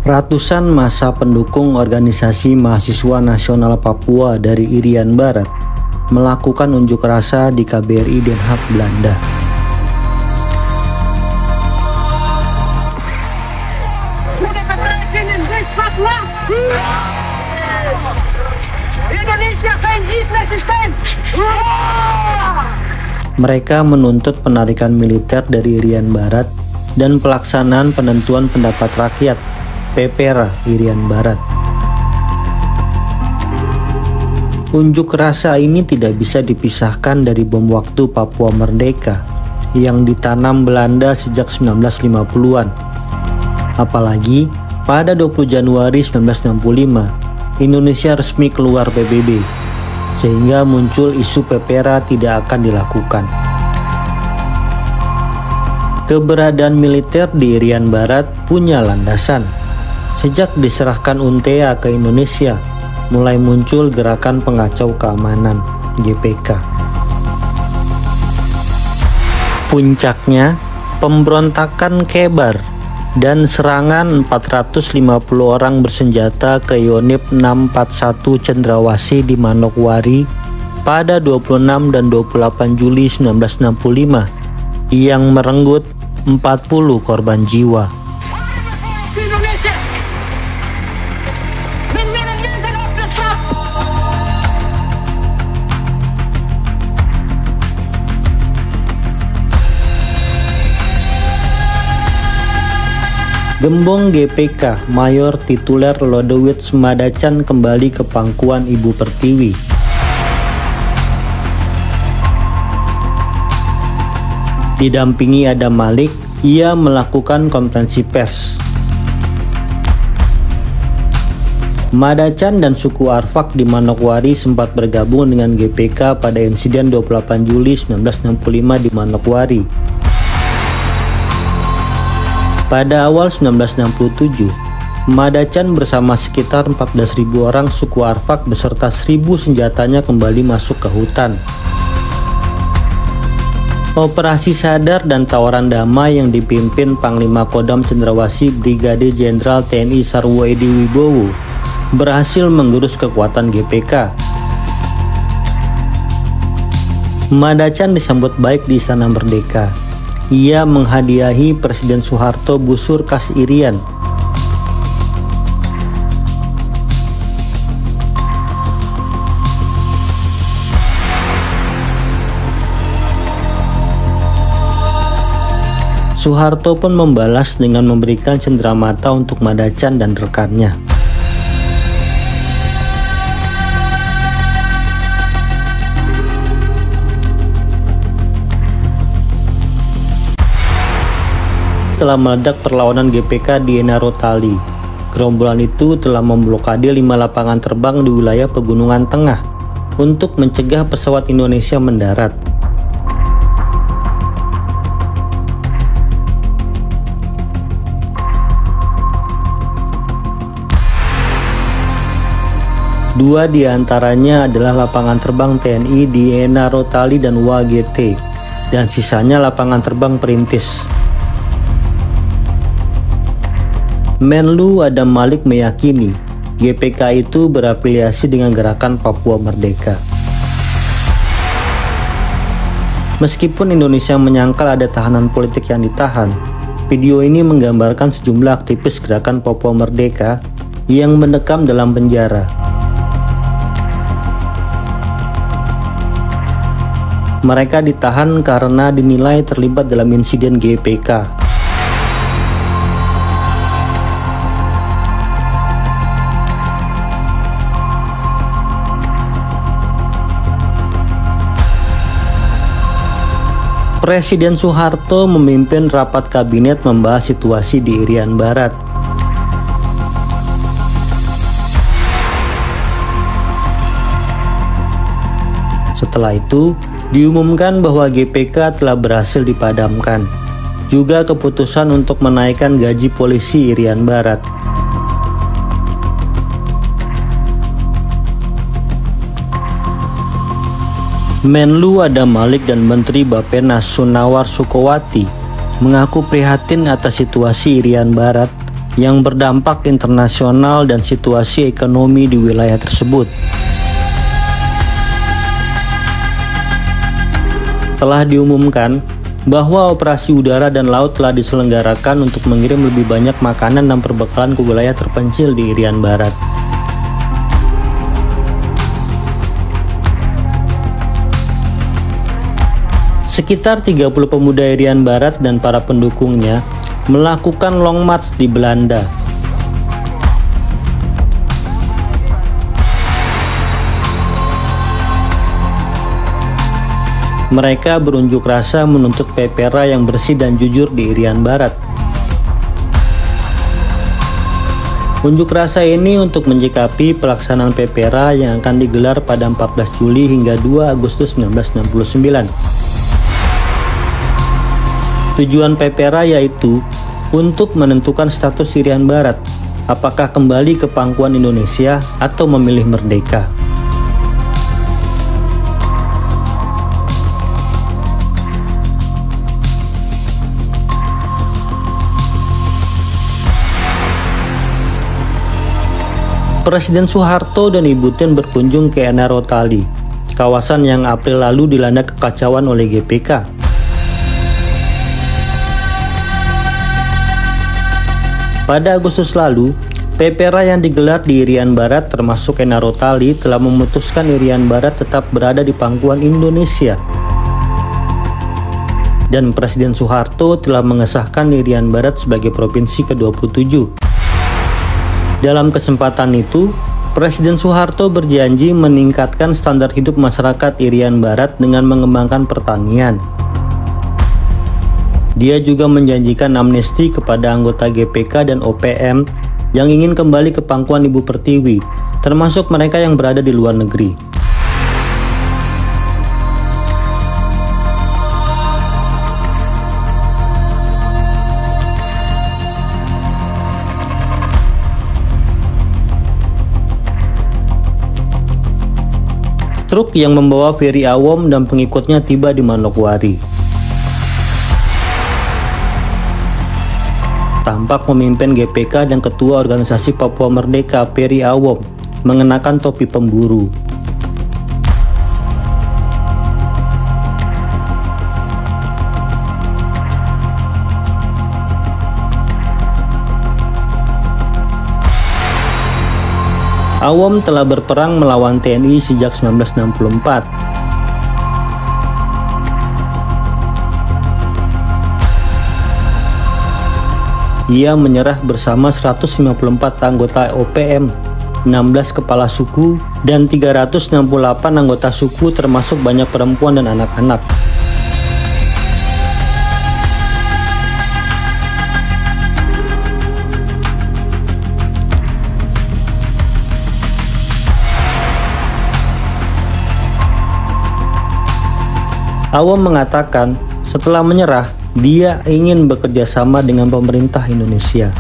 Ratusan massa pendukung organisasi mahasiswa nasional Papua dari Irian Barat melakukan unjuk rasa di KBRI Den Haag, Belanda. Mereka menuntut penarikan militer dari Irian Barat dan pelaksanaan penentuan pendapat rakyat PPRA Irian Barat. Unjuk rasa ini tidak bisa dipisahkan dari bom waktu Papua Merdeka yang ditanam Belanda sejak 1950-an. Apalagi pada 20 Januari 1965, Indonesia resmi keluar PBB, sehingga muncul isu PPRA tidak akan dilakukan. Keberadaan militer di Irian Barat punya landasan. Sejak diserahkan UNTEA ke Indonesia, mulai muncul gerakan pengacau keamanan GPK. Puncaknya, pemberontakan Kebar dan serangan 450 orang bersenjata ke Yonif 641 Cendrawasih di Manokwari pada 26 dan 28 Juli 1965 yang merenggut 40 korban jiwa. Gembong GPK Mayor Tituler Lodewijk Madacan kembali ke pangkuan Ibu Pertiwi. Didampingi Adam Malik, ia melakukan konferensi pers. Madacan dan suku Arfak di Manokwari sempat bergabung dengan GPK pada insiden 28 Juli 1965 di Manokwari. Pada awal 1967, Madacan bersama sekitar 14.000 orang suku Arfak beserta 1.000 senjatanya kembali masuk ke hutan. Operasi Sadar dan tawaran damai yang dipimpin Panglima Kodam Cendrawasih Brigade Jenderal TNI Sarwo Edi Wibowo berhasil menggerus kekuatan GPK. Madacan disambut baik di Istana Merdeka. Ia menghadiahi Presiden Soeharto busur khas Irian. Soeharto pun membalas dengan memberikan cenderamata untuk Madacan dan rekannya. Telah meledak perlawanan GPK di Enarotali. Gerombolan itu telah memblokade 5 lapangan terbang di wilayah Pegunungan Tengah untuk mencegah pesawat Indonesia mendarat. Dua di antaranya adalah lapangan terbang TNI di Enarotali dan WGT, dan sisanya lapangan terbang perintis. Menlu Adam Malik meyakini GPK itu berafiliasi dengan gerakan Papua Merdeka. Meskipun Indonesia menyangkal ada tahanan politik yang ditahan, video ini menggambarkan sejumlah aktivis gerakan Papua Merdeka yang mendekam dalam penjara. Mereka ditahan karena dinilai terlibat dalam insiden GPK. Presiden Soeharto memimpin rapat kabinet membahas situasi di Irian Barat. Setelah itu, diumumkan bahwa GPK telah berhasil dipadamkan. Juga keputusan untuk menaikkan gaji polisi Irian Barat. Menlu Adam Malik dan Menteri Bappenas Sunawar Sukowati mengaku prihatin atas situasi Irian Barat yang berdampak internasional dan situasi ekonomi di wilayah tersebut. Telah diumumkan bahwa operasi udara dan laut telah diselenggarakan untuk mengirim lebih banyak makanan dan perbekalan ke wilayah terpencil di Irian Barat. Sekitar 30 pemuda Irian Barat dan para pendukungnya melakukan long march di Belanda. Mereka berunjuk rasa menuntut PPRA yang bersih dan jujur di Irian Barat. Unjuk rasa ini untuk menyikapi pelaksanaan PPRA yang akan digelar pada 14 Juli hingga 2 Agustus 1969. Tujuan PPRA yaitu untuk menentukan status Irian Barat, apakah kembali ke pangkuan Indonesia atau memilih merdeka. Presiden Soeharto dan Ibu Tien berkunjung ke Enarotali, kawasan yang April lalu dilanda kekacauan oleh GPK. Pada Agustus lalu, PPRA yang digelar di Irian Barat termasuk Enarotali telah memutuskan Irian Barat tetap berada di pangkuan Indonesia. Dan Presiden Soeharto telah mengesahkan Irian Barat sebagai provinsi ke-27. Dalam kesempatan itu, Presiden Soeharto berjanji meningkatkan standar hidup masyarakat Irian Barat dengan mengembangkan pertanian. Dia juga menjanjikan amnesti kepada anggota GPK dan OPM yang ingin kembali ke pangkuan Ibu Pertiwi, termasuk mereka yang berada di luar negeri. Truk yang membawa Ferry Awom dan pengikutnya tiba di Manokwari. Tampak pemimpin GPK dan Ketua Organisasi Papua Merdeka Ferry Awom mengenakan topi pemburu. Awom telah berperang melawan TNI sejak 1964. Ia menyerah bersama 154 anggota OPM, 16 kepala suku, dan 368 anggota suku termasuk banyak perempuan dan anak-anak. Awom mengatakan setelah menyerah, dia ingin bekerja sama dengan pemerintah Indonesia.